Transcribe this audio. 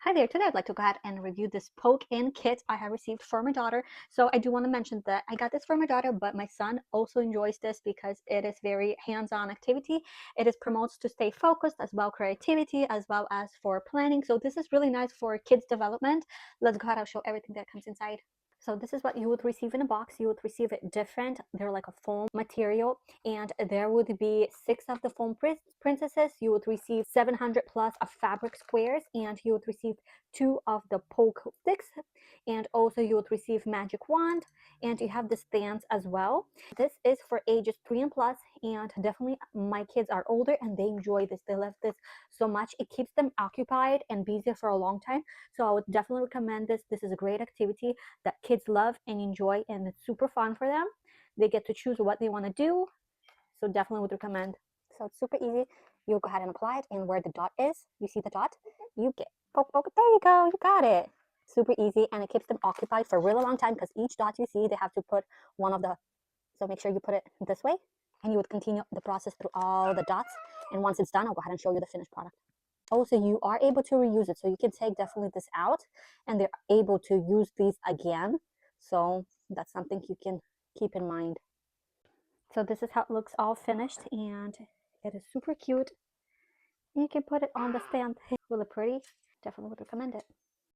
Hi there, today I'd like to go ahead and review this poke-in kit I have received for my daughter. So I do want to mention that I got this for my daughter, but my son also enjoys this because it is very hands-on activity. It is promotes to stay focused as well, creativity as well as for planning. So this is really nice for kids development. Let's go ahead and show everything that comes inside. So this is what you would receive in a box. You would receive it different. They're like a foam material, and there would be 6 of the foam princesses. You would receive 700 plus of fabric squares, and you would receive 2 of the poke sticks, and also you would receive magic wand, and you have the stands as well. This is for ages 3 and plus, and definitely my kids are older and they enjoy this. They love this so much. It keeps them occupied and busy for a long time. So I would definitely recommend this. This is a great activity that kids love and enjoy, and it's super fun for them. They get to choose what they want to do, so definitely would recommend. So it's super easy. You go ahead and apply it, and where the dot is, you see the dot, you get poke, poke. There you go, you got it. Super easy, and it keeps them occupied for a really long time because each dot you see, they have to put one of the, so make sure you put it this way, and you would continue the process through all the dots. And once it's done, I'll go ahead and show you the finished product. Also, you are able to reuse it, so you can take definitely this out and they're able to use these again. So that's something you can keep in mind. So this is how it looks all finished, and it is super cute. You can put it on the stand. It's really pretty. Definitely would recommend it.